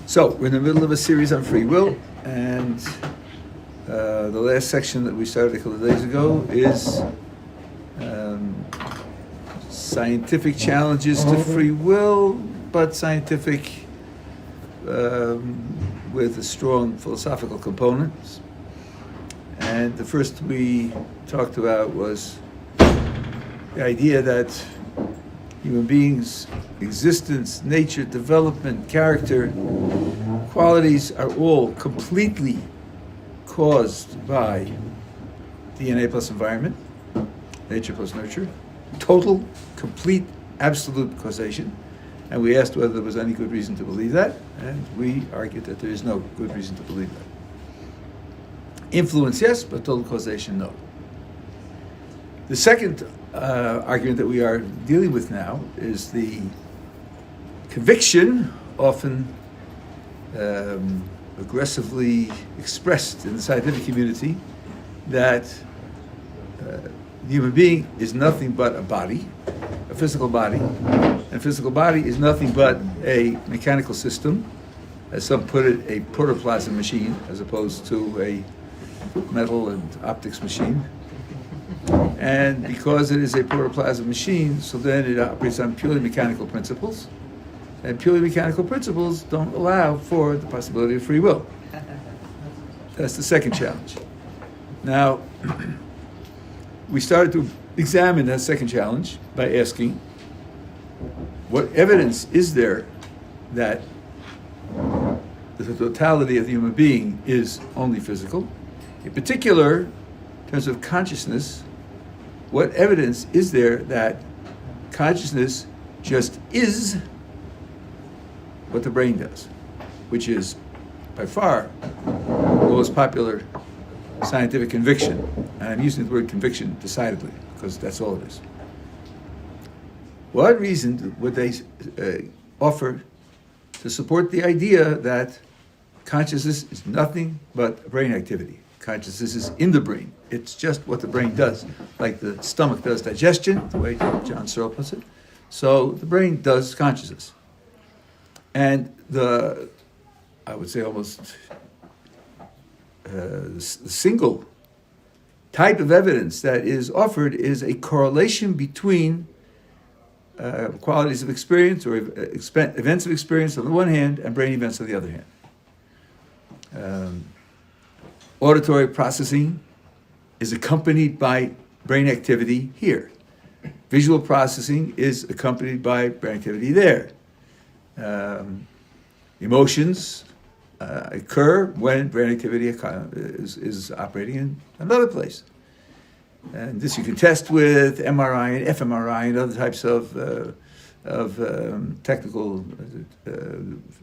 So, we're in the middle of a series on free will, and the last section that we started a couple of days ago is scientific challenges to free will, but scientific with a strong philosophical component. And the first we talked about was the idea that human beings' existence, nature, development, character, qualities are all completely caused by DNA plus environment, nature plus nurture, total, complete, absolute causation. And we asked whether there was any good reason to believe that, and we argued that there is no good reason to believe that. Influence, yes, but total causation, no. The second argument that we are dealing with now is the conviction, often aggressively expressed in the scientific community, that the human being is nothing but a body, a physical body, and a physical body is nothing but a mechanical system, as some put it, a protoplasm machine, as opposed to a metal and optics machine. And because it is a protoplasm machine, so then it operates on purely mechanical principles. And purely mechanical principles don't allow for the possibility of free will. That's the second challenge. Now, we started to examine that second challenge by asking, what evidence is there that the totality of the human being is only physical? In particular, in terms of consciousness, what evidence is there that consciousness just is what the brain does, which is by far the most popular scientific conviction, and I'm using the word conviction decidedly because that's all it is. What reason would they offer to support the idea that consciousness is nothing but brain activity? Consciousness is in the brain. It's just what the brain does, like the stomach does digestion, the way John Searle puts it. So the brain does consciousness. And I would say almost the single type of evidence that is offered is a correlation between qualities of experience or events of experience on the one hand and brain events on the other hand. Auditory processing is accompanied by brain activity here. Visual processing is accompanied by brain activity there. Emotions occur when brain activity is operating in another place. And this you can test with MRI and fMRI and other types of technical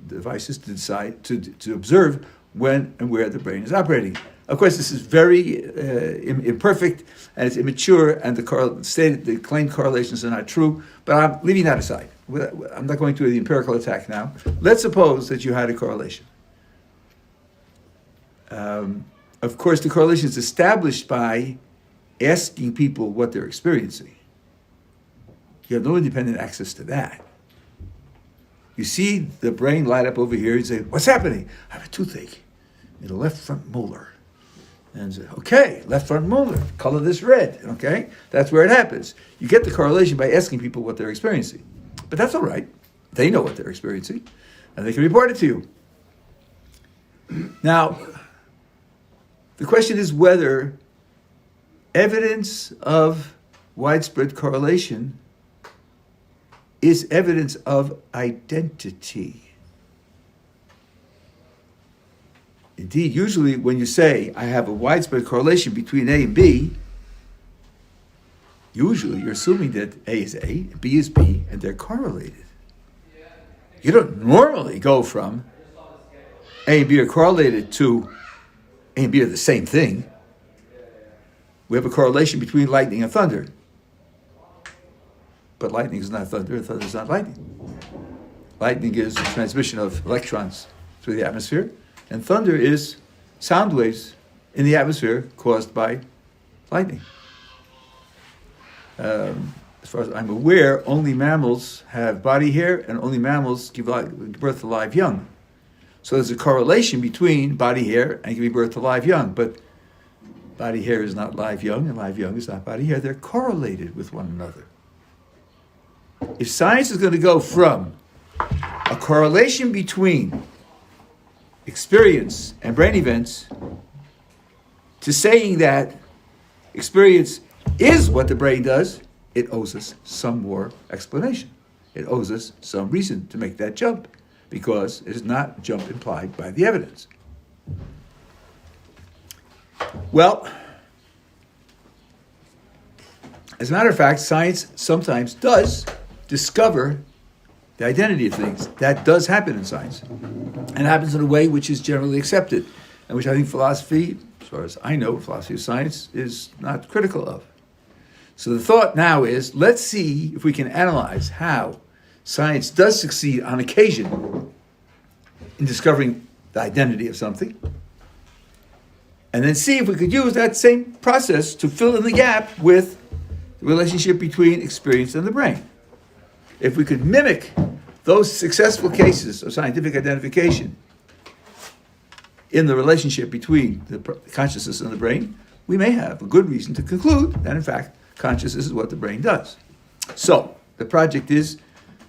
devices to decide to observe when and where the brain is operating. Of course, this is very imperfect and it's immature, and the claimed correlations are not true. But I'm leaving that aside. I'm not going to the empirical attack now. Let's suppose that you had a correlation. Of course, the correlation is established by asking people what they're experiencing. You have no independent access to that. You see the brain light up over here and say, what's happening? I have a toothache in the left front molar. And say, okay, left front molar, color this red, okay? That's where it happens. You get the correlation by asking people what they're experiencing. But that's all right. They know what they're experiencing, and they can report it to you. Now, the question is whether evidence of widespread correlation is evidence of identity. Indeed, usually when you say, I have a widespread correlation between A and B, usually you're assuming that A is A, and B is B, and they're correlated. You don't normally go from A and B are correlated to A and B are the same thing. We have a correlation between lightning and thunder. But lightning is not thunder, and thunder is not lightning. Lightning is the transmission of electrons through the atmosphere, and thunder is sound waves in the atmosphere caused by lightning. As far as I'm aware, only mammals have body hair, and only mammals give birth to live young. So there's a correlation between body hair and giving birth to live young. But body hair is not live young, and live young is not body hair. They're correlated with one another. If science is going to go from a correlation between experience and brain events to saying that experience is what the brain does, it owes us some more explanation. It owes us some reason to make that jump, because it is not a jump implied by the evidence. Well, as a matter of fact, science sometimes does discover the identity of things. That does happen in science. And it happens in a way which is generally accepted, and which I think philosophy, as far as I know, philosophy of science, is not critical of. So the thought now is, let's see if we can analyze how science does succeed on occasion in discovering the identity of something, and then see if we could use that same process to fill in the gap with the relationship between experience and the brain. If we could mimic those successful cases of scientific identification in the relationship between the consciousness and the brain, we may have a good reason to conclude that, in fact, consciousness is what the brain does. So, the project is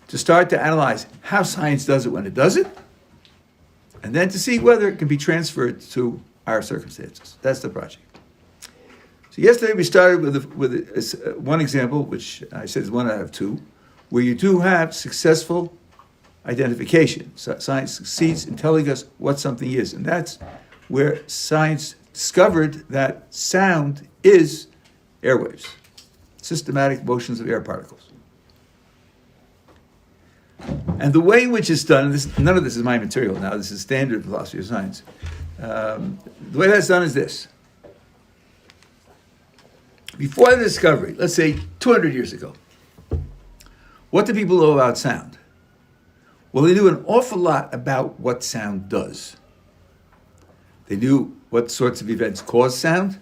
to start to analyze how science does it when it does it, and then to see whether it can be transferred to our circumstances. That's the project. So yesterday we started with one example, which I said is one out of two, where you do have successful identification. So science succeeds in telling us what something is, and that's where science discovered that sound is airwaves, systematic motions of air particles. And the way in which it's done, none of this is my material now, this is standard philosophy of science. The way that's done is this. Before the discovery, let's say 200 years ago, what do people know about sound? Well, they knew an awful lot about what sound does. They knew what sorts of events cause sound,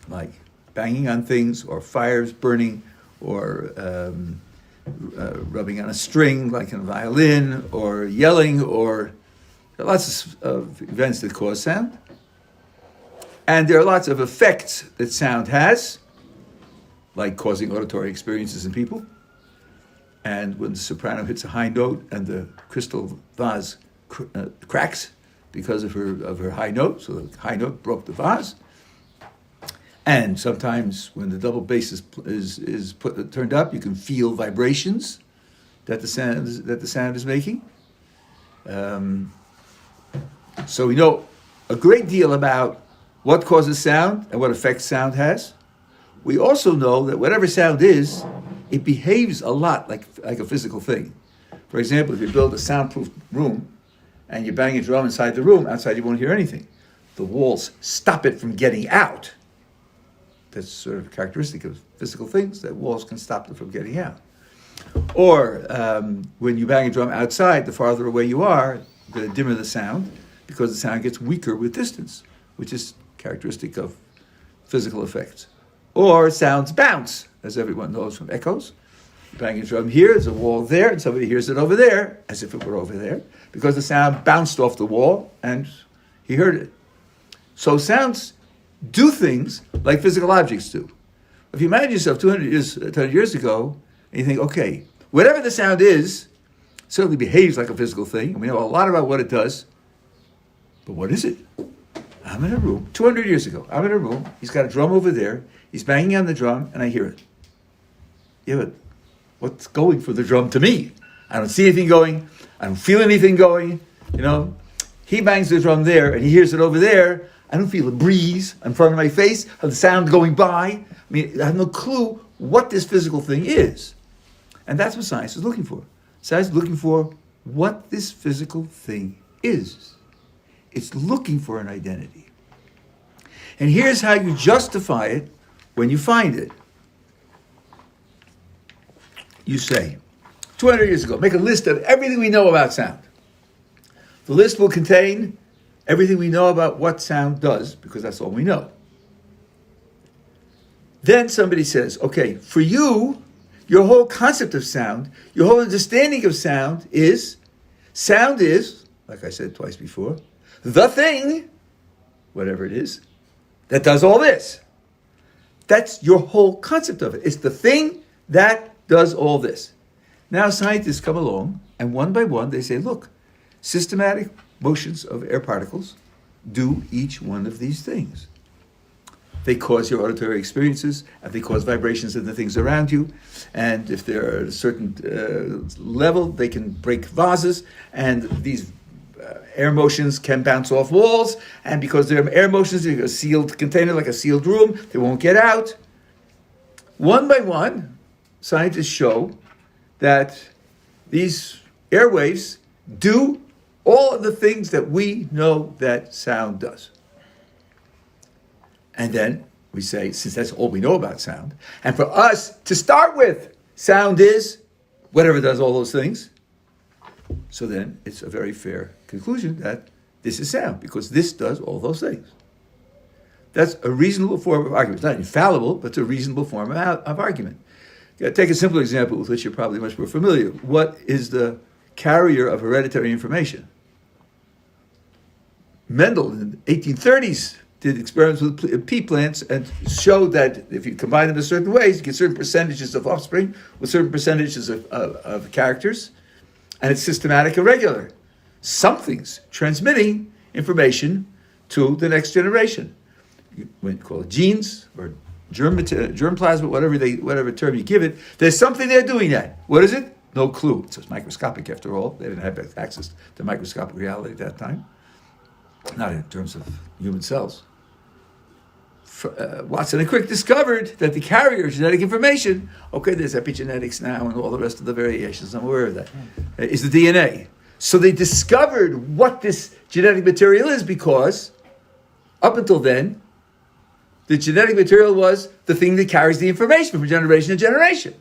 like banging on things, or fires burning, or rubbing on a string like in a violin, or yelling, or there are lots of events that cause sound. And there are lots of effects that sound has, like causing auditory experiences in people. And when the soprano hits a high note and the crystal vase cracks because of her high note, so the high note broke the vase. And sometimes when the double bass is turned up, you can feel vibrations that the sound is making. So we know a great deal about what causes sound and what effects sound has. We also know that whatever sound is, it behaves a lot like a physical thing. For example, if you build a soundproof room and you bang a drum inside the room, outside you won't hear anything. The walls stop it from getting out. That's sort of a characteristic of physical things, that walls can stop them from getting out. Or when you bang a drum outside, the farther away you are, the dimmer the sound, because the sound gets weaker with distance, which is characteristic of physical effects. Or sounds bounce, as everyone knows from echoes. You bang a drum here, there's a wall there, and somebody hears it over there, as if it were over there, because the sound bounced off the wall and he heard it. So sounds do things like physical objects do. If you imagine yourself 200 years ago, and you think, okay, whatever the sound is, certainly behaves like a physical thing, and we know a lot about what it does, but what is it? I'm in a room, 200 years ago, I'm in a room, he's got a drum over there, he's banging on the drum, and I hear it. Yeah, but what's going for the drum to me? I don't see anything going, I don't feel anything going, He bangs the drum there, and he hears it over there. I don't feel a breeze in front of my face, of the sound going by. I have no clue what this physical thing is. And that's what science is looking for. Science is looking for what this physical thing is. It's looking for an identity. And here's how you justify it when you find it. You say, 200 years ago, make a list of everything we know about sound. The list will contain everything we know about what sound does, because that's all we know. Then somebody says, okay, for you, your whole concept of sound, your whole understanding of sound is Sound is, like I said twice before, the thing, whatever it is, that does all this. That's your whole concept of it. It's the thing that does all this. Now scientists come along, and one by one they say, look, systematic motions of air particles do each one of these things. They cause your auditory experiences, and they cause vibrations in the things around you. And if they're at a certain level, they can break vases, and these air motions can bounce off walls, and because they're air motions, they're a sealed container, like a sealed room, they won't get out. One by one, scientists show that these airwaves do all of the things that we know that sound does. And then we say, since that's all we know about sound, and for us to start with, sound is whatever does all those things. So then it's a very fair conclusion that this is sound, because this does all those things. That's a reasonable form of argument. It's not infallible, but it's a reasonable form of argument. Take a simple example with which you're probably much more familiar. What is the carrier of hereditary information? Mendel in the 1830s did experiments with pea plants and showed that if you combine them in certain ways, you get certain percentages of offspring with certain percentages of characters, and it's systematic and regular. Something's transmitting information to the next generation. You might call it genes or germ plasma, whatever term you give it. There's something they're doing that. What is it? No clue. It's microscopic after all. They didn't have access to microscopic reality at that time. Not in terms of human cells. Watson and Crick discovered that the carrier of genetic information, okay, there's epigenetics now and all the rest of the variations, I'm aware of that, is the DNA. So they discovered what this genetic material is, because up until then, the genetic material was the thing that carries the information from generation to generation.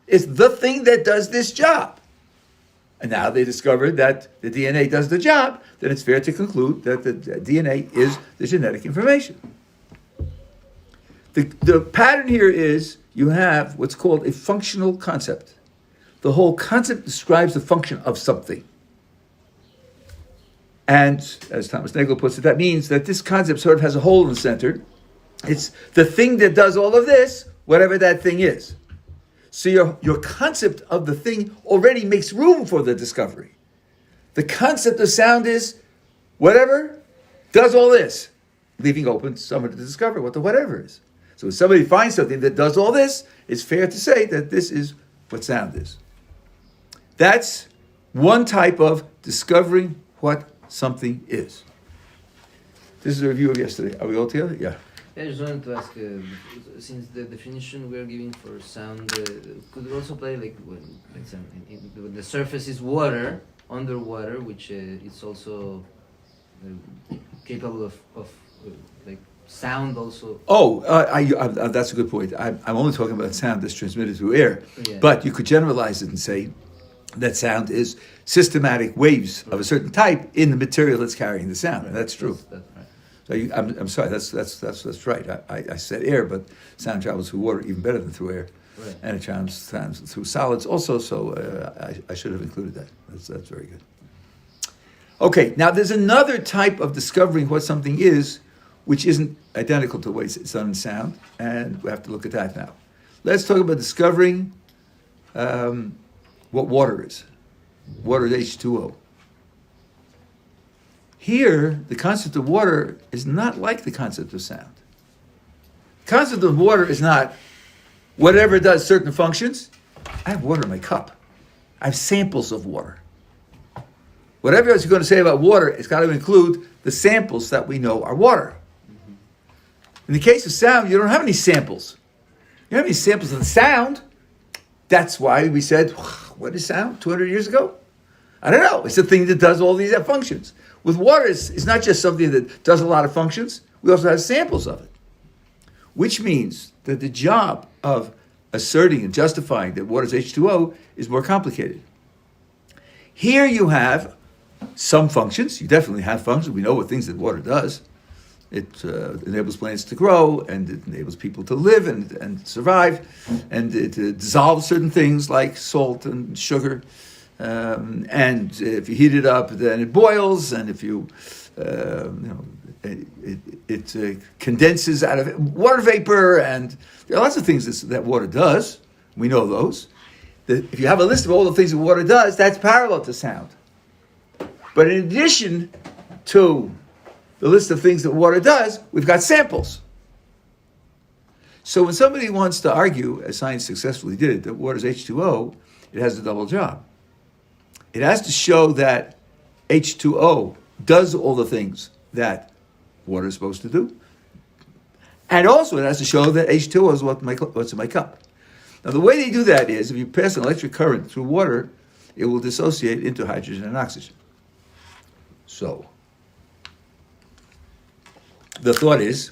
It's the thing that does this job. And now they discovered that the DNA does the job, then it's fair to conclude that the DNA is the genetic information. The pattern here is you have what's called a functional concept. The whole concept describes the function of something. And as Thomas Nagel puts it, that means that this concept sort of has a hole in the center. It's the thing that does all of this, whatever that thing is. So your concept of the thing already makes room for the discovery. The concept of sound is whatever does all this, leaving open someone to discover what the whatever is. So if somebody finds something that does all this, it's fair to say that this is what sound is. That's one type of discovering what something is. This is a review of yesterday. Are we all together? Yeah. I just wanted to ask, since the definition we're giving for sound, could it also play like when the surface is water, underwater, which is also capable of like sound also? That's a good point. I'm only talking about sound that's transmitted through air, yeah. But you could generalize it and say that sound is systematic waves of a certain type in the material that's carrying the sound, and that's true. That's right. So I'm sorry, that's right. I said air, but sound travels through water even better than through air, right. And it travels through solids also. So I should have included that. That's very good. Okay, now there's another type of discovering what something is, which isn't identical to the way it's done in sound, and we have to look at that now. Let's talk about discovering what water is. Water is H2O. Here, the concept of water is not like the concept of sound. The concept of water is not whatever does certain functions. I have water in my cup. I have samples of water. Whatever else you're going to say about water, it's got to include the samples that we know are water. In the case of sound, you don't have any samples. You don't have any samples of the sound. That's why we said, what is sound 200 years ago? I don't know. It's the thing that does all these functions. With water, it's not just something that does a lot of functions. We also have samples of it. Which means that the job of asserting and justifying that water is H2O is more complicated. Here you have some functions. You definitely have functions. We know what things that water does. It enables plants to grow, and it enables people to live and survive, and it dissolves certain things like salt and sugar, and if you heat it up, then it boils, and if you, it condenses out of water vapor, and there are lots of things that water does. We know those. If you have a list of all the things that water does, that's parallel to sound. But in addition to the list of things that water does, we've got samples. So when somebody wants to argue, as science successfully did, that water is H2O, it has a double job. It has to show that H2O does all the things that water is supposed to do. And also it has to show that H2O is what's in my cup. Now the way they do that is, if you pass an electric current through water, it will dissociate into hydrogen and oxygen. So, the thought is,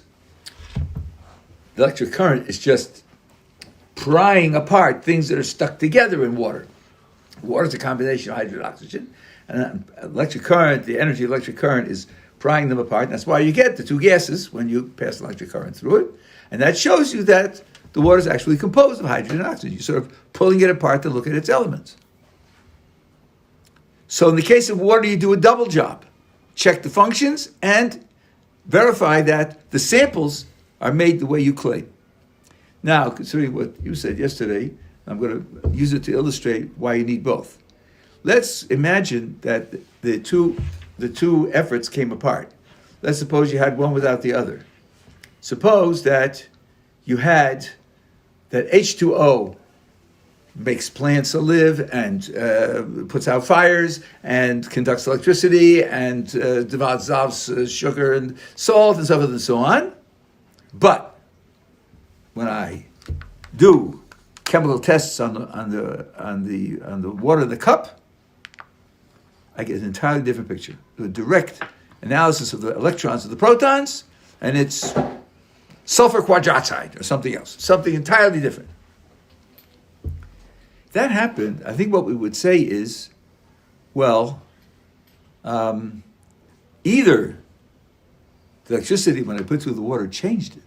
the electric current is just prying apart things that are stuck together in water. Water is a combination of hydrogen and oxygen, and electric current, the energy of electric current is prying them apart. And that's why you get the two gases when you pass an electric current through it. And that shows you that the water is actually composed of hydrogen and oxygen. You're sort of pulling it apart to look at its elements. So in the case of water, you do a double job. Check the functions and verify that the samples are made the way you claim. Now, considering what you said yesterday, I'm going to use it to illustrate why you need both. Let's imagine that the two efforts came apart. Let's suppose you had one without the other. Suppose that you had that H2O makes plants live and puts out fires and conducts electricity and dissolves sugar and salt and so forth and so on. But when I do chemical tests on the water in the cup, I get an entirely different picture. The direct analysis of the electrons of the protons, and it's sulfur quadroxide or something else, something entirely different. If that happened, I think what we would say is, well, either the electricity, when I put through the water, changed it.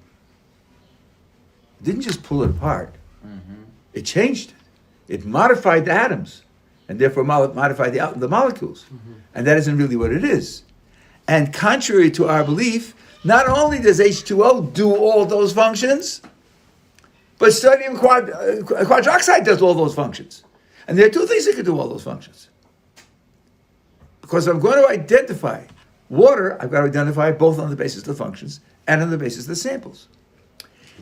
It didn't just pull it apart. Mm-hmm. It changed it. It modified the atoms, and therefore modified the molecules. Mm-hmm. And that isn't really what it is. And contrary to our belief, not only does H2O do all those functions, but sodium quadroxide does all those functions. And there are two things that can do all those functions. Because I'm going to identify water, I've got to identify both on the basis of the functions and on the basis of the samples.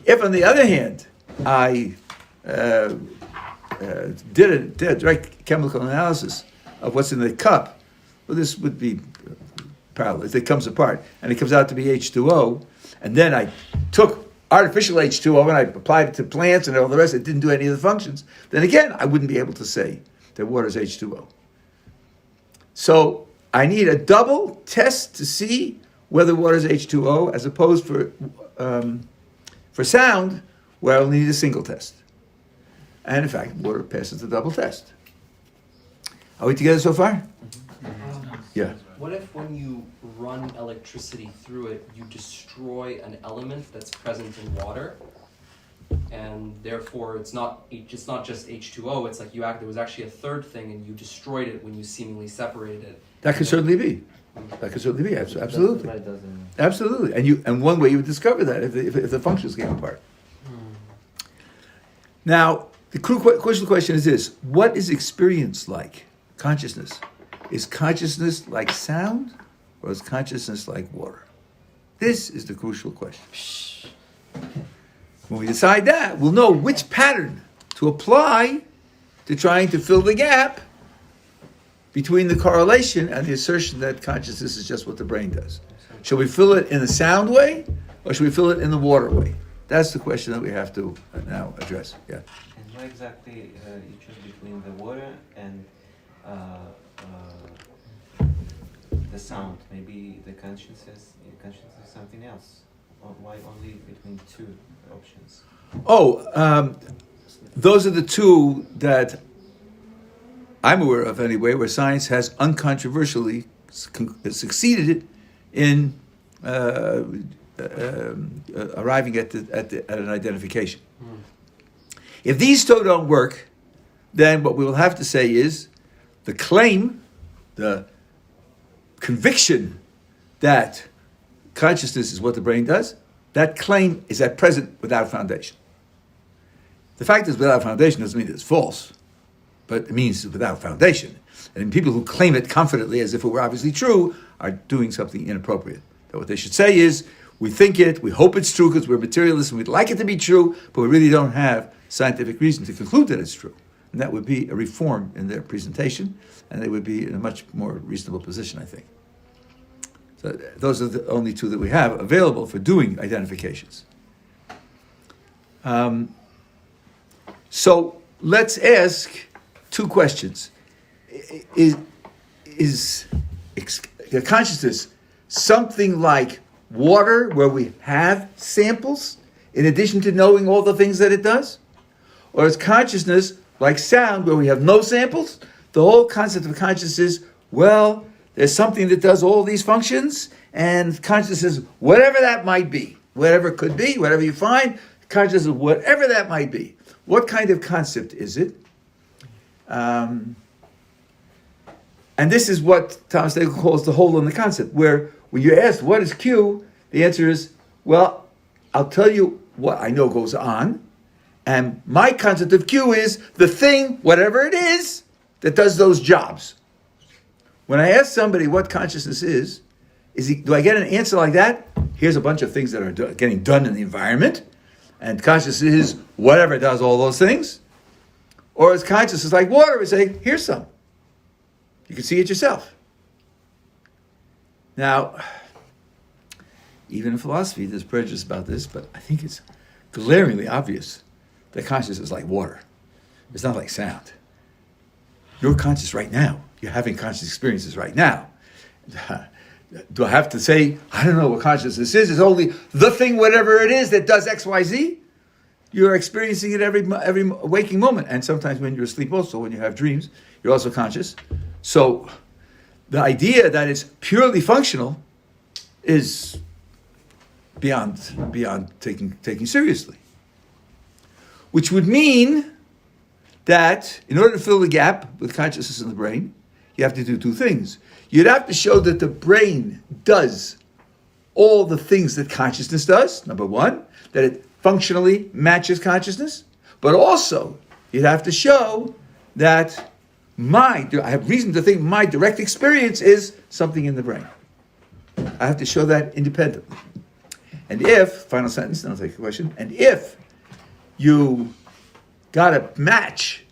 If, on the other hand, I did a direct chemical analysis of what's in the cup, well, this would be parallel. If it comes apart and it comes out to be H2O, and then I took artificial H2O and I applied it to plants and all the rest, it didn't do any of the functions, then again, I wouldn't be able to say that water is H2O. So I need a double test to see whether water is H2O, as opposed for sound, where I'll need a single test. And in fact, water passes the double test. Are we together so far? Yeah. What if when you run electricity through it, you destroy an element that's present in water, and therefore it's not just H2O, it's like there was actually a third thing and you destroyed it when you seemingly separated it? That could certainly be. That could certainly be. Absolutely. Absolutely. And one way you would discover that if the functions came apart. Now, the crucial question is this: what is experience like? Consciousness. Is consciousness like sound, or is consciousness like water? This is the crucial question. When we decide that, we'll know which pattern to apply to trying to fill the gap between the correlation and the assertion that consciousness is just what the brain does. Shall we fill it in the sound way, or should we fill it in the water way? That's the question that we have to now address. Yeah. And what exactly you choose between the water and the sound? Maybe the consciousness is something else. Or why only between two options? Those are the two that I'm aware of anyway, where science has uncontroversially succeeded in arriving at an identification. If these two don't work, then what we will have to say is the claim, the conviction that consciousness is what the brain does, that claim is at present without foundation. The fact is without foundation doesn't mean it's false, but it means it's without foundation. And people who claim it confidently as if it were obviously true are doing something inappropriate. That what they should say is, we think it, we hope it's true because we're materialists and we'd like it to be true, but we really don't have scientific reason to conclude that it's true. And that would be a reform in their presentation, and they would be in a much more reasonable position, I think. So those are the only two that we have available for doing identifications. So let's ask two questions. Is consciousness something like water where we have samples in addition to knowing all the things that it does? Or is consciousness like sound where we have no samples? The whole concept of consciousness is, well, there's something that does all these functions, and consciousness is whatever that might be. Whatever it could be, whatever you find, consciousness is whatever that might be. What kind of concept is it? And this is what Thomas Nagel calls the hole in the concept, where when you're asked, what is Q? The answer is, well, I'll tell you what I know goes on, and my concept of Q is the thing, whatever it is, that does those jobs. When I ask somebody what consciousness is do I get an answer like that? Here's a bunch of things that are getting done in the environment, and consciousness is whatever does all those things. Or is consciousness like water? We say, here's some. You can see it yourself. Now, even in philosophy, there's prejudice about this, but I think it's glaringly obvious that consciousness is like water. It's not like sound. You're conscious right now. You're having conscious experiences right now. Do I have to say, I don't know what consciousness is? It's only the thing, whatever it is, that does X, Y, Z. You're experiencing it every waking moment. And sometimes when you're asleep also, when you have dreams, you're also conscious. So the idea that it's purely functional is beyond taking seriously. Which would mean that in order to fill the gap with consciousness in the brain, you have to do two things. You'd have to show that the brain does all the things that consciousness does, number one, that it functionally matches consciousness, but also you'd have to show that I have reason to think my direct experience is something in the brain. I have to show that independently. And if, final sentence, then I'll take a question, and if you got a match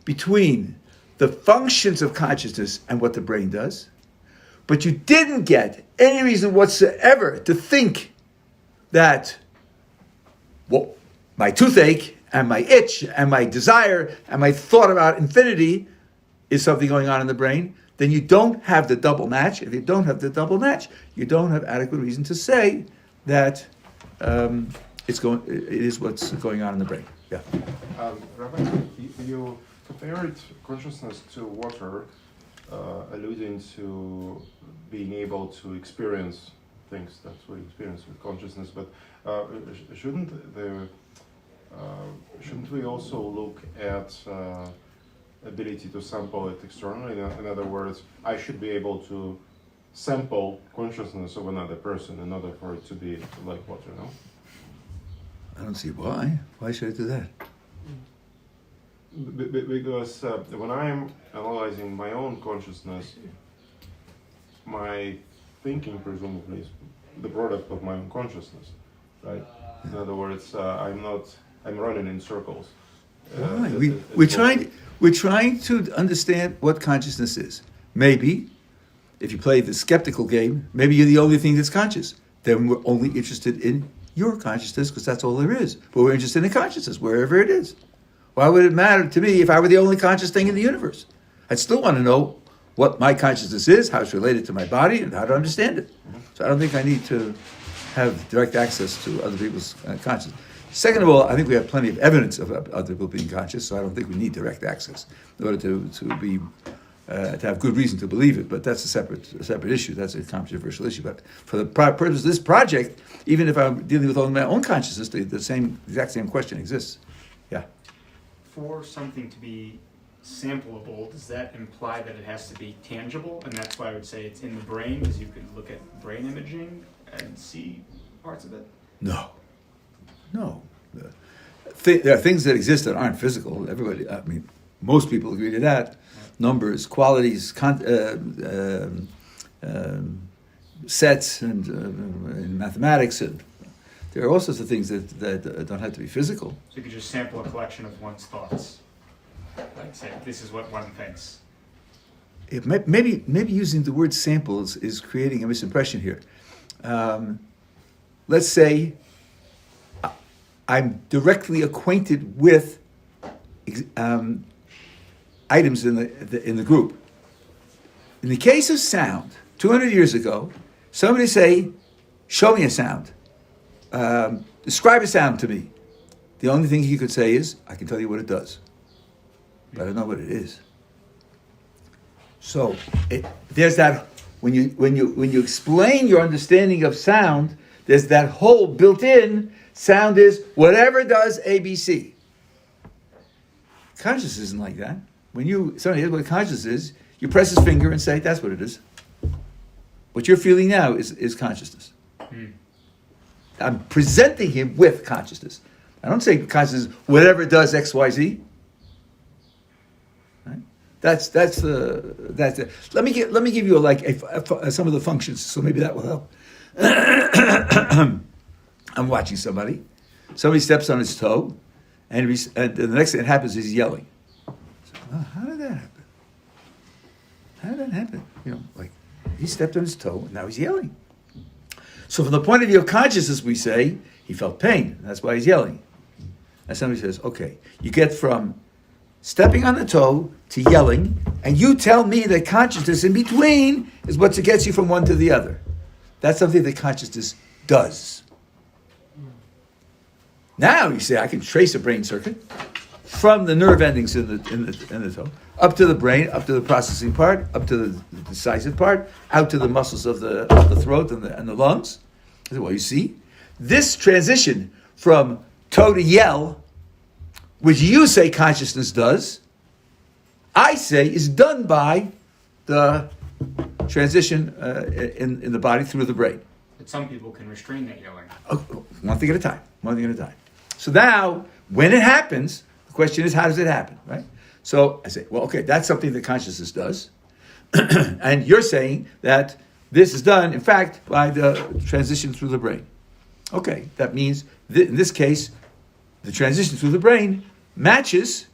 between the functions of consciousness and what the brain does, but you didn't get any reason whatsoever to think that, well, my toothache and my itch and my desire and my thought about infinity is something going on in the brain, then you don't have the double match. If you don't have the double match, you don't have adequate reason to say that it is what's going on in the brain. Yeah. Rabbi, you compared consciousness to water, alluding to being able to experience things that we experience with consciousness. But shouldn't we also look at ability to sample it externally? In other words, I should be able to sample consciousness of another person in order for it to be like water, no? I don't see why. Why should I do that? Because when I'm analyzing my own consciousness, my thinking presumably is the product of my own consciousness, right? In other words, I'm running in circles. Why? We're trying to understand what consciousness is. Maybe, if you play the skeptical game, maybe you're the only thing that's conscious. Then we're only interested in your consciousness because that's all there is. But we're interested in consciousness, wherever it is. Why would it matter to me if I were the only conscious thing in the universe? I'd still want to know what my consciousness is, how it's related to my body, and how to understand it. So I don't think I need to have direct access to other people's consciousness. Second of all, I think we have plenty of evidence of other people being conscious, so I don't think we need direct access in order to have good reason to believe it. But that's a separate issue. That's a controversial issue. But for the purpose of this project, even if I'm dealing with only my own consciousness, the exact same question exists. Yeah. For something to be sampleable, does that imply that it has to be tangible? And that's why I would say it's in the brain, because you could look at brain imaging and see parts of it? No. There are things that exist that aren't physical. Everybody, I mean, most people agree to that. Numbers, qualities, sets, and in mathematics, and there are all sorts of things that don't have to be physical. So you could just sample a collection of one's thoughts. Like say, this is what one thinks. Maybe using the word samples is creating a misimpression here. Let's say I'm directly acquainted with items in the group. In the case of sound, 200 years ago, somebody say, "Show me a sound. Describe a sound to me." The only thing he could say is, "I can tell you what it does, but I don't know what it is." So there's that when you explain your understanding of sound, there's that whole built in. Sound is whatever does ABC. Consciousness isn't like that. When somebody hears what consciousness is, you press his finger and say, "That's what it is." What you're feeling now is consciousness. I'm presenting him with consciousness. I don't say consciousness is whatever does X, Y, Z. Right? That's the. Let me give you some of the functions, so maybe that will help. I'm watching somebody. Somebody steps on his toe, and the next thing that happens is he's yelling. So, how did that happen? How did that happen? Like he stepped on his toe, and now he's yelling. So from the point of view of consciousness, we say he felt pain. That's why he's yelling. And somebody says, okay, you get from stepping on the toe to yelling, and you tell me that consciousness in between is what gets you from one to the other. That's something that consciousness does. Now you say I can trace a brain circuit from the nerve endings in the toe up to the brain, up to the processing part, up to the decisive part, out to the muscles of the throat and the lungs. I said, well, you see, this transition from toe to yell, which you say consciousness does, I say is done by the transition in the body through the brain. But some people can restrain that yelling. One thing at a time. So now, when it happens, the question is, how does it happen, right? So I say, well, okay, that's something that consciousness does. And you're saying that this is done, in fact, by the transition through the brain. Okay, that means, in this case, the transition through the brain matches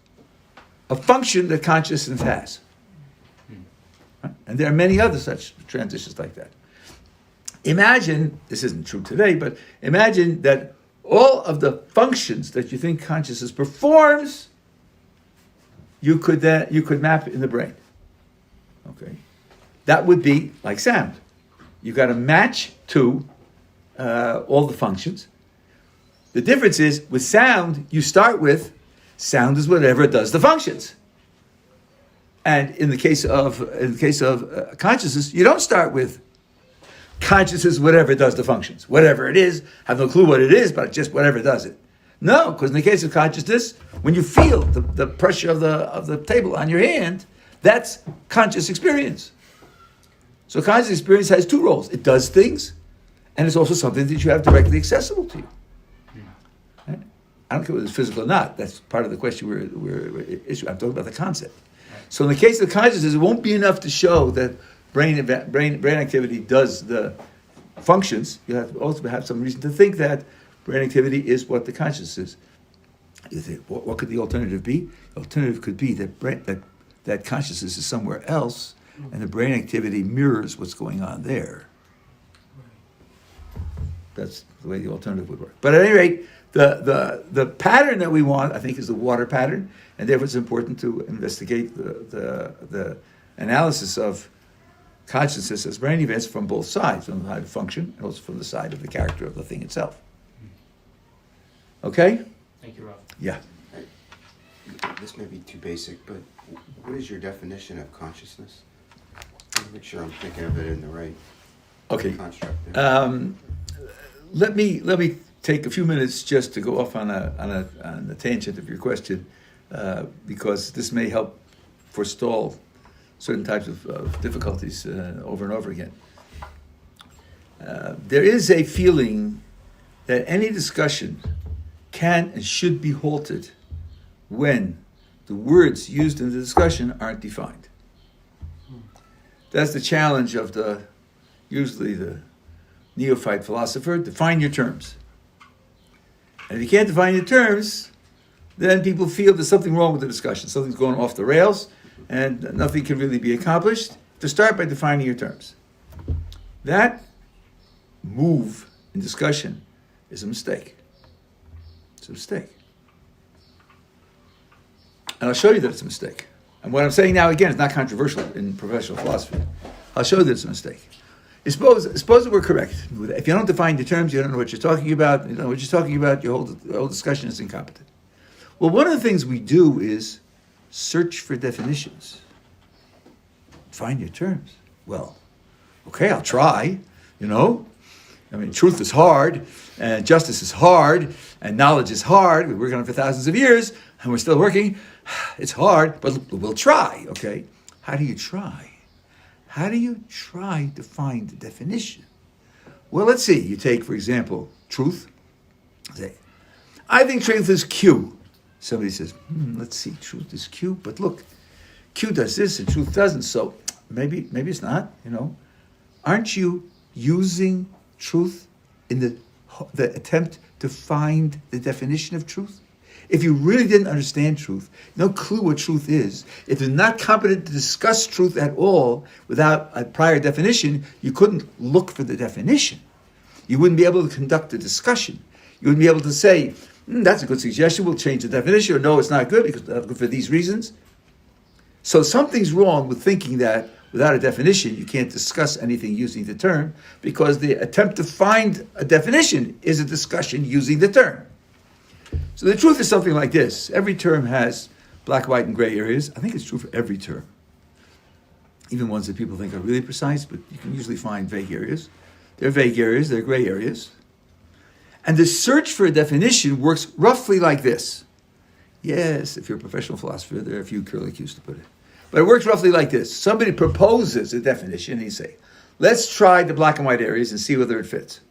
a function that consciousness has. Right? And there are many other such transitions like that. Imagine, this isn't true today, but imagine that all of the functions that you think consciousness performs, you could map in the brain. Okay, that would be like sound. You've got to match to all the functions. The difference is with sound, you start with sound is whatever does the functions. And in the case of consciousness, you don't start with consciousness, whatever does the functions. Whatever it is, have no clue what it is, but just whatever does it. No, because in the case of consciousness, when you feel the pressure of the table on your hand, that's conscious experience. So conscious experience has two roles. It does things, and it's also something that you have directly accessible to you. Right? I don't care whether it's physical or not. That's part of the question we're issuing. I'm talking about the concept. So in the case of consciousness, it won't be enough to show that brain activity does the functions. You have to also have some reason to think that brain activity is what the consciousness is. You think, what could the alternative be? The alternative could be that consciousness is somewhere else, and the brain activity mirrors what's going on there. That's the way the alternative would work. But at any rate, the pattern that we want, I think, is the water pattern, and therefore it's important to investigate the analysis of consciousness as brain events from both sides, from the side of function and also from the side of the character of the thing itself. Okay? Thank you, Rob. Yeah. This may be too basic, but what is your definition of consciousness? I want to make sure I'm thinking of it in the right construct there. Let me take a few minutes just to go off on a tangent of your question, because this may help forestall certain types of difficulties over and over again. There is a feeling that any discussion can and should be halted when the words used in the discussion aren't defined. That's the challenge of usually the neophyte philosopher. Define your terms. And if you can't define your terms, then people feel there's something wrong with the discussion. Something's going off the rails, and nothing can really be accomplished. To start by defining your terms. That move in discussion is a mistake. It's a mistake. And I'll show you that it's a mistake. And what I'm saying now, again, is not controversial in professional philosophy. I'll show you that it's a mistake. Suppose that we're correct. If you don't define your terms, you don't know what you're talking about. You don't know what you're talking about, your whole discussion is incompetent. Well, one of the things we do is search for definitions. Find your terms. Well, okay, I'll try, I mean, truth is hard, and justice is hard, and knowledge is hard. We're working on it for thousands of years, and we're still working. It's hard, but we'll try, okay? How do you try? How do you try to find the definition? Well, let's see. You take, for example, truth. Say, I think truth is Q. Somebody says, let's see, truth is Q, but look, Q does this and truth doesn't, so maybe it's not, Aren't you using truth in the attempt to find the definition of truth? If you really didn't understand truth, no clue what truth is, if you're not competent to discuss truth at all without a prior definition, you couldn't look for the definition. You wouldn't be able to conduct a discussion. You wouldn't be able to say, that's a good suggestion, we'll change the definition, or no, it's not good because it's not good for these reasons. So something's wrong with thinking that without a definition, you can't discuss anything using the term, because the attempt to find a definition is a discussion using the term. So the truth is something like this. Every term has black, white, and gray areas. I think it's true for every term. Even ones that people think are really precise, but you can usually find vague areas. There are vague areas, there are gray areas. And the search for a definition works roughly like this. Yes, if you're a professional philosopher, there are a few curlicues to put it. But it works roughly like this. Somebody proposes a definition, and you say, let's try the black and white areas and see whether it fits.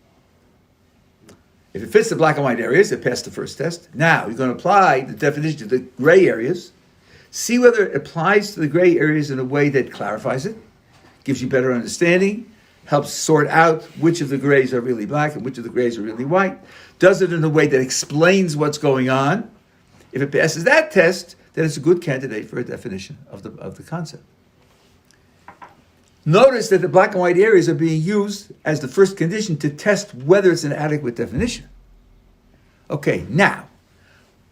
If it fits the black and white areas, it passed the first test. Now, you're going to apply the definition to the gray areas, see whether it applies to the gray areas in a way that clarifies it, gives you better understanding, helps sort out which of the grays are really black and which of the grays are really white, does it in a way that explains what's going on. If it passes that test, then it's a good candidate for a definition of the concept. Notice that the black and white areas are being used as the first condition to test whether it's an adequate definition. Okay, now,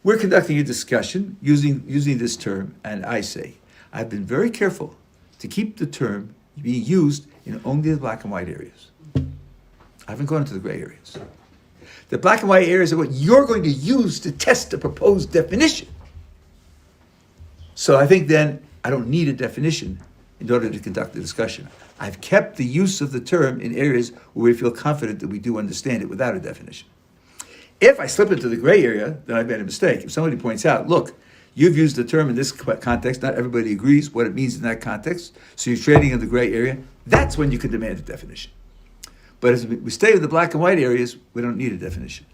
we're conducting a discussion using this term, and I say, I've been very careful to keep the term being used in only the black and white areas. I haven't gone into the gray areas. The black and white areas are what you're going to use to test the proposed definition. So I think then I don't need a definition in order to conduct the discussion. I've kept the use of the term in areas where we feel confident that we do understand it without a definition. If I slip into the gray area, then I've made a mistake. If somebody points out, look, you've used the term in this context, not everybody agrees what it means in that context, so you're trading in the gray area, that's when you can demand a definition. But as we stay with the black and white areas, we don't need a definition.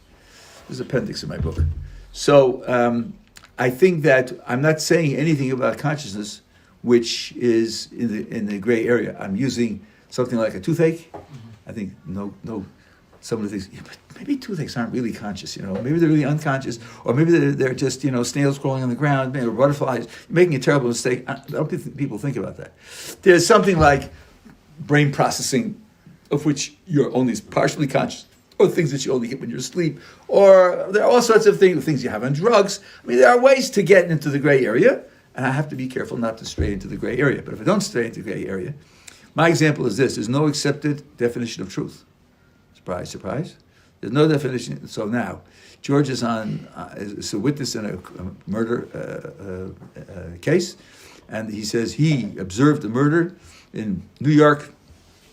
There's an appendix in my book. So I think that I'm not saying anything about consciousness which is in the gray area. I'm using something like a toothache. I think some of the things, but maybe toothaches aren't really conscious, maybe they're really unconscious, or maybe they're just, snails crawling on the ground, maybe butterflies. You're making a terrible mistake. I don't think people think about that. There's something like brain processing of which you're only partially conscious, or things that you only get when you're asleep, or there are all sorts of things you have on drugs. I mean, there are ways to get into the gray area, and I have to be careful not to stray into the gray area. But if I don't stray into the gray area, my example is this. There's no accepted definition of truth. Surprise, surprise. There's no definition. So now, George is is a witness in a murder case, and he says he observed the murder in New York,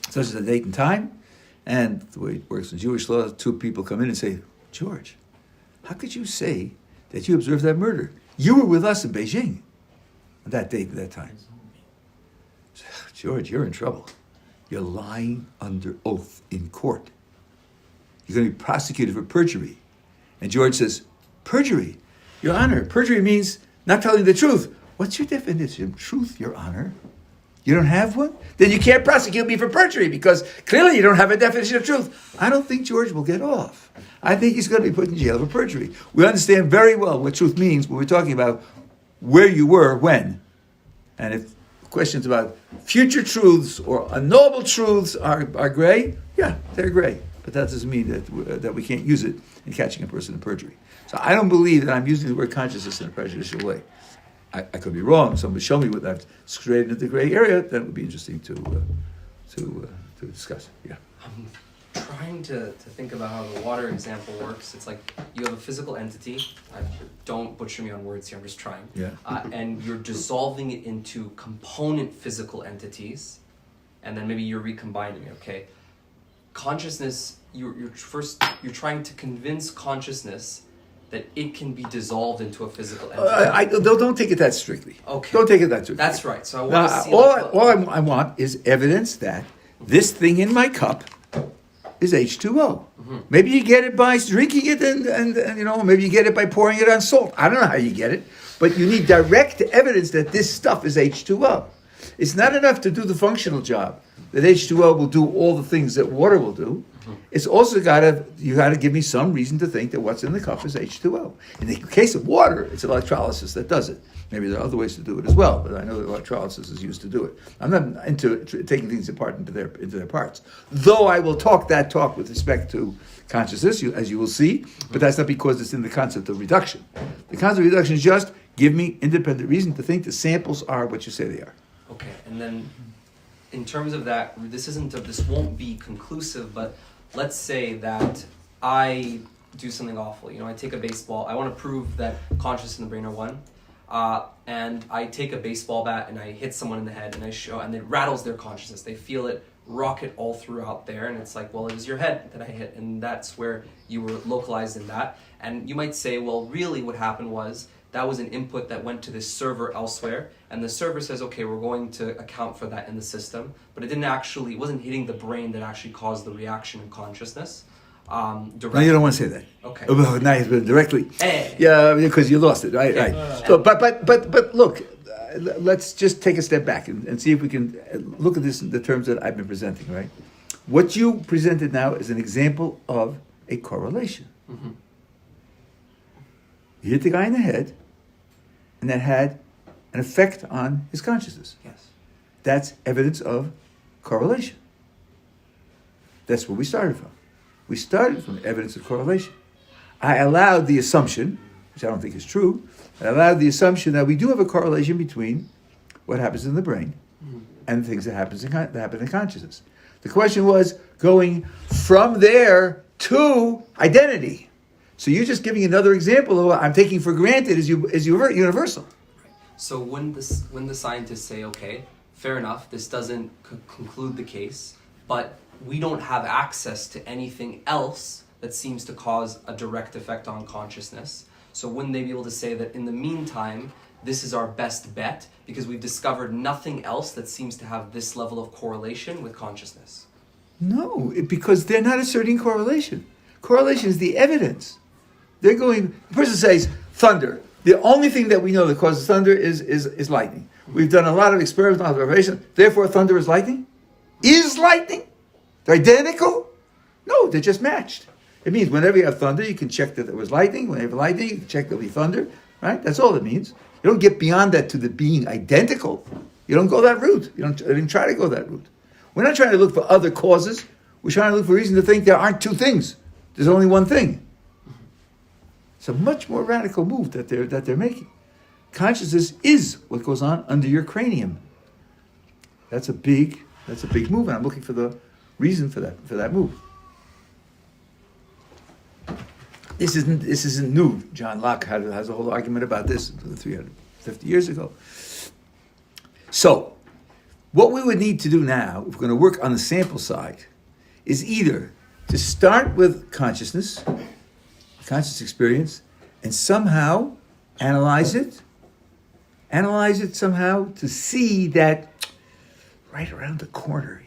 such as a date and time, and the way it works in Jewish law, two people come in and say, George, how could you say that you observed that murder? You were with us in Beijing. on that date and that time. George, you're in trouble. You're lying under oath in court. You're going to be prosecuted for perjury. And George says, perjury? Your Honor, perjury means not telling the truth. What's your definition of truth, Your Honor? You don't have one? Then you can't prosecute me for perjury because clearly you don't have a definition of truth. I don't think George will get off. I think he's going to be put in jail for perjury. We understand very well what truth means when we're talking about where you were when. And if questions about future truths or unknowable truths are gray, yeah, they're gray. But that doesn't mean that we can't use it in catching a person in perjury. So I don't believe that I'm using the word consciousness in a prejudicial way. I could be wrong. Someone show me what I've strayed into the gray area. That would be interesting to discuss. Yeah. I'm trying to think about how the water example works. It's like you have a physical entity. Don't butcher me on words here. I'm just trying. Yeah. And you're dissolving it into component physical entities, and then maybe you're recombining it. Okay. Consciousness. You're trying to convince consciousness that it can be dissolved into a physical entity. Don't take it that strictly. Okay. Don't take it that strictly. That's right. So I want to see. All I want is evidence that this thing in my cup is H2O. Mm-hmm. Maybe you get it by drinking it and maybe you get it by pouring it on salt. I don't know how you get it, but you need direct evidence that this stuff is H2O. It's not enough to do the functional job, that H2O will do all the things that water will do. It's also you got to give me some reason to think that what's in the cup is H2O. In the case of water, it's electrolysis that does it. Maybe there are other ways to do it as well, but I know that electrolysis is used to do it. I'm not into taking things apart into their parts. Though I will talk that talk with respect to consciousness, as you will see, but that's not because it's in the concept of reduction. The concept of reduction is just give me independent reason to think the samples are what you say they are. Okay, and then in terms of that, this won't be conclusive, but let's say that I do something awful. I take a baseball. I want to prove that consciousness and the brain are one. And I take a baseball bat and I hit someone in the head and and it rattles their consciousness. They feel it rocket all throughout there. And it's like, well, it was your head that I hit. And that's where you were localized in that. And you might say, well, really what happened was that was an input that went to this server elsewhere. And the server says, okay, we're going to account for that in the system. But it wasn't hitting the brain that actually caused the reaction in consciousness. No, you don't want to say that. Okay. Now directly. Hey. Yeah, because you lost it. Right. So, but look, let's just take a step back and see if we can look at this in the terms that I've been presenting. Right. What you presented now is an example of a correlation. Mm-hmm. You hit the guy in the head, and that had an effect on his consciousness. Yes. That's evidence of correlation. That's where we started from. We started from evidence of correlation. I allowed the assumption, which I don't think is true, I allowed the assumption that we do have a correlation between what happens in the brain and the things that happen in consciousness. The question was going from there to identity. So you're just giving another example of what I'm taking for granted is universal. So when the scientists say, okay, fair enough, this doesn't conclude the case, but we don't have access to anything else that seems to cause a direct effect on consciousness. So wouldn't they be able to say that in the meantime, this is our best bet because we've discovered nothing else that seems to have this level of correlation with consciousness? No, because they're not asserting correlation. Correlation is the evidence. The person says thunder. The only thing that we know that causes thunder is lightning. We've done a lot of experimental observation. Therefore, thunder is lightning? Is lightning? They're identical? No, they're just matched. It means whenever you have thunder, you can check that there was lightning. Whenever you have lightning, you can check there'll be thunder. Right? That's all it means. You don't get beyond that to the being identical. You don't go that route. You don't even try to go that route. We're not trying to look for other causes. We're trying to look for reason to think there aren't two things. There's only one thing. It's a much more radical move that they're making. Consciousness is what goes on under your cranium. That's a big move, and I'm looking for the reason for that move. This isn't new. John Locke has a whole argument about this 350 years ago. So, what we would need to do now, if we're going to work on the sample side, is either to start with conscious experience, and somehow analyze it analyze it somehow to see that right around the corner,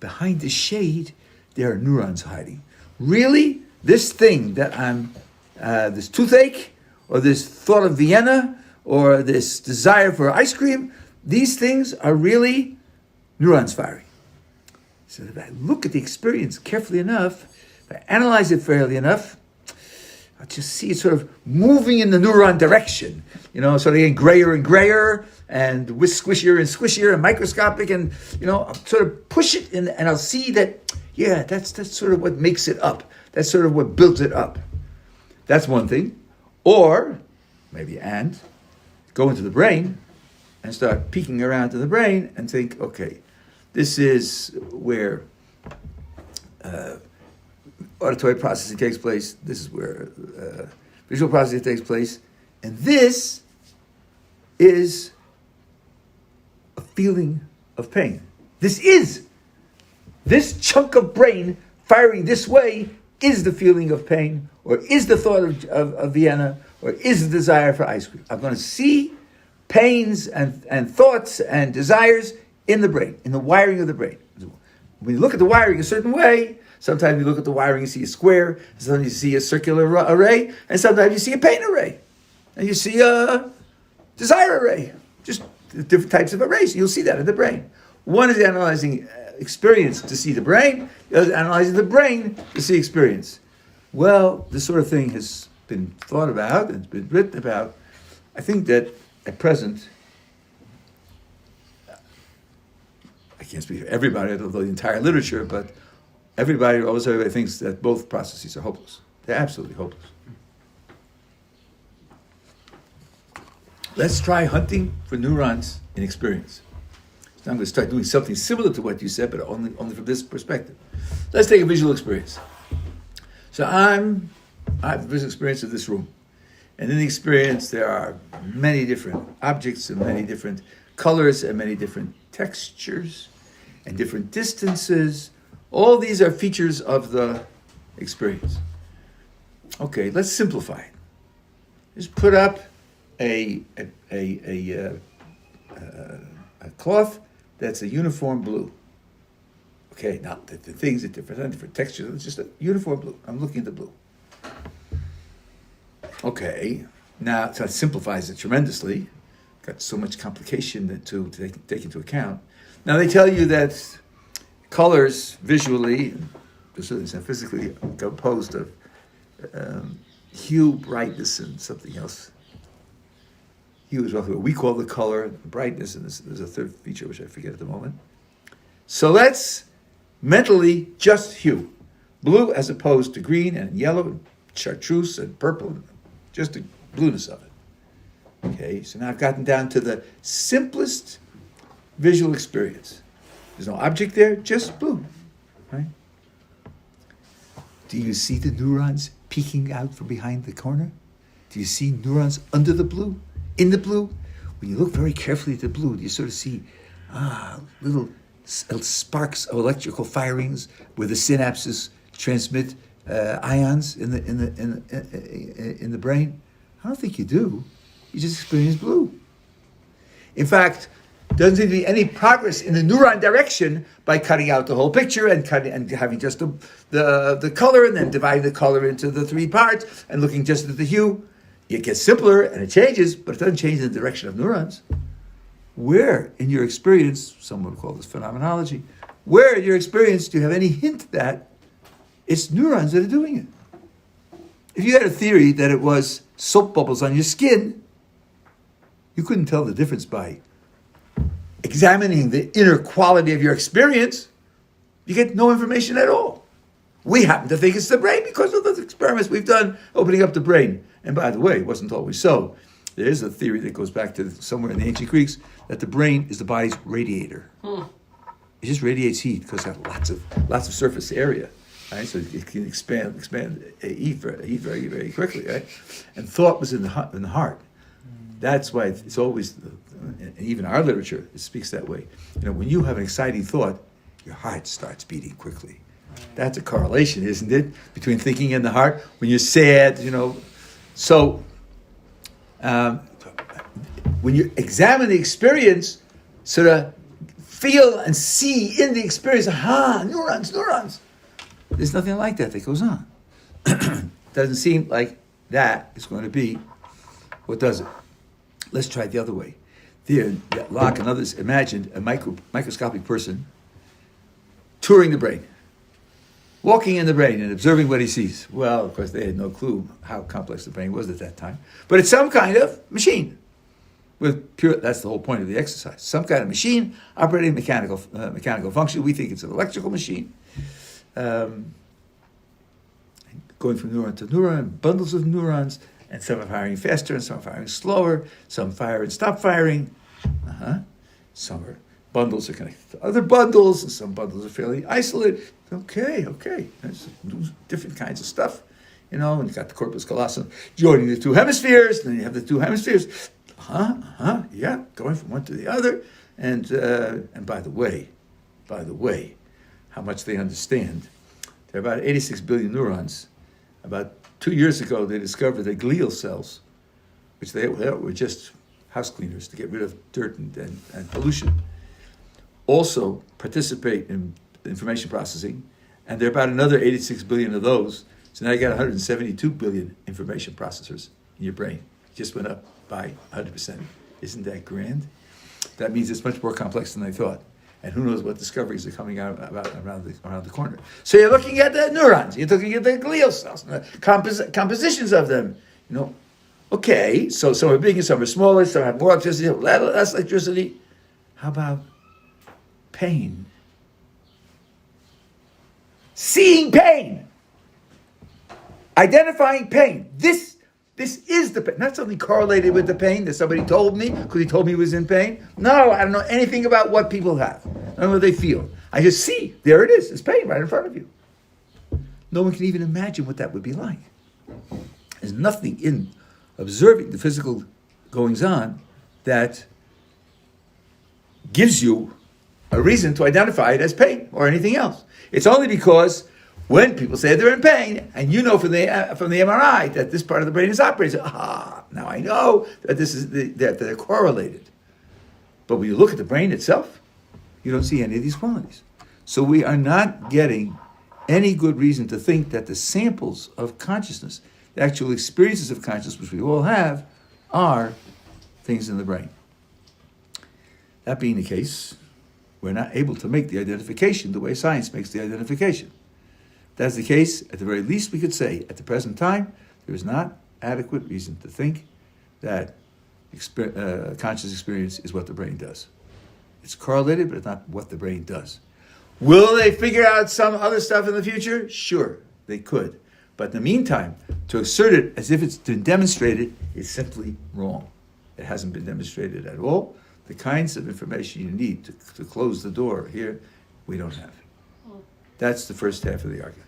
behind the shade, there are neurons hiding. Really? This thing that I'm, this toothache, or this thought of Vienna, or this desire for ice cream, these things are really neurons firing. So if I look at the experience carefully enough, if I analyze it fairly enough, I'll just see it sort of moving in the neuron direction, sort of getting grayer and grayer, and squishier and squishier and microscopic, and I'll sort of push it in, and I'll see that, that's sort of what makes it up. That's sort of what builds it up. That's one thing. Or maybe go into the brain and start peeking around to the brain and think, okay, this is where auditory processing takes place. This is where visual processing takes place. And this is a feeling of pain. This chunk of brain firing this way is the feeling of pain, or is the thought of Vienna, or is the desire for ice cream. I'm going to see pains and thoughts and desires in the brain, in the wiring of the brain. When you look at the wiring a certain way, sometimes you look at the wiring and see a square, sometimes you see a circular array, and sometimes you see a pain array, and you see a desire array, just different types of arrays. You'll see that in the brain. One is analyzing experience to see the brain, the other is analyzing the brain to see experience. Well, this sort of thing has been thought about and it's been written about. I think that at present, I can't speak for everybody, I don't know the entire literature, but almost everybody thinks that both processes are hopeless. They're absolutely hopeless. Let's try hunting for neurons in experience. So I'm going to start doing something similar to what you said, but only from this perspective. Let's take a visual experience. So I have a visual experience of this room. And in the experience, there are many different objects and many different colors and many different textures and different distances. All these are features of the experience. Okay, let's simplify it. Just put up a cloth that's a uniform blue. Okay, now the things are different textures. It's just a uniform blue. I'm looking at the blue. Okay, now so it simplifies it tremendously. Got so much complication to take into account. Now they tell you that colors visually, and physically, are composed of hue, brightness, and something else. Hue is roughly what we call the color, brightness, and there's a third feature which I forget at the moment. So let's mentally just hue. Blue as opposed to green and yellow, and chartreuse and purple, just the blueness of it. Okay, so now I've gotten down to the simplest visual experience. There's no object there, just blue, right? Do you see the neurons peeking out from behind the corner? Do you see neurons under the blue, in the blue? When you look very carefully at the blue, you sort of see little sparks of electrical firings where the synapses transmit ions in the brain. I don't think you do. You just experience blue. In fact, there doesn't seem to be any progress in the neuron direction by cutting out the whole picture and having just the color and then dividing the color into the three parts and looking just at the hue. It gets simpler and it changes, but it doesn't change the direction of neurons. Where in your experience, someone would call this phenomenology, where in your experience do you have any hint that it's neurons that are doing it? If you had a theory that it was soap bubbles on your skin, you couldn't tell the difference by examining the inner quality of your experience. You get no information at all. We happen to think it's the brain because of those experiments we've done opening up the brain. And by the way, it wasn't always so. There is a theory that goes back to somewhere in the ancient Greeks that the brain is the body's radiator. It just radiates heat because it has lots of surface area, right? So it can expand heat very, very quickly, right? And thought was in the heart. That's why it's always, and even our literature, it speaks that way. When you have an exciting thought, your heart starts beating quickly. That's a correlation, isn't it, between thinking and the heart? When you're sad, So when you examine the experience, sort of feel and see in the experience, neurons. There's nothing like that goes on. Doesn't seem like that is going to be what does it. Let's try it the other way. There, Locke and others imagined a microscopic person touring the brain, walking in the brain and observing what he sees. Well, of course, they had no clue how complex the brain was at that time. But it's some kind of machine. That's the whole point of the exercise. Some kind of machine operating mechanical function. We think it's an electrical machine. Going from neuron to neuron, bundles of neurons, and some are firing faster and some are firing slower, some fire and stop firing. Some are bundles are connected to other bundles, and some bundles are fairly isolated. Okay. There's different kinds of stuff, and you've got the corpus callosum joining the two hemispheres, and then you have the two hemispheres. Yeah, going from one to the other. And by the way, how much they understand. There are about 86 billion neurons. About 2 years ago, they discovered that glial cells, which they were just house cleaners to get rid of dirt and pollution, also participate in information processing, and there are about another 86 billion of those. So now you got 172 billion information processors in your brain. It just went up by 100%. Isn't that grand? That means it's much more complex than I thought. And who knows what discoveries are coming out around the corner. So you're looking at the neurons, you're looking at the glial cells, and the compositions of them. Okay, so some are bigger, some are smaller, some have more electricity, less electricity. How about pain? Seeing pain. Identifying pain. This is the pain. Not something correlated with the pain that somebody told me because he told me he was in pain. No, I don't know anything about what people have. I don't know what they feel. I just see, there it is. It's pain right in front of you. No one can even imagine what that would be like. There's nothing in observing the physical goings-on that gives you a reason to identify it as pain or anything else. It's only because when people say they're in pain, and you know from the MRI that this part of the brain is operating, now I know that that they're correlated. But when you look at the brain itself, you don't see any of these qualities. So we are not getting any good reason to think that the samples of consciousness, the actual experiences of consciousness, which we all have, are things in the brain. That being the case, we're not able to make the identification the way science makes the identification. If that's the case, at the very least we could say, at the present time, there is not adequate reason to think that conscious experience is what the brain does. It's correlated, but it's not what the brain does. Will they figure out some other stuff in the future? Sure, they could. But in the meantime, to assert it as if it's been demonstrated is simply wrong. It hasn't been demonstrated at all. The kinds of information you need to close the door here, we don't have. That's the first half of the argument.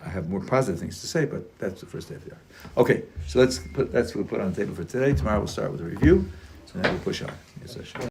I have more positive things to say, but that's the first half of the argument. Okay, so that's what we'll put on the table for today. Tomorrow we'll start with a review, and then we'll push on. Yes,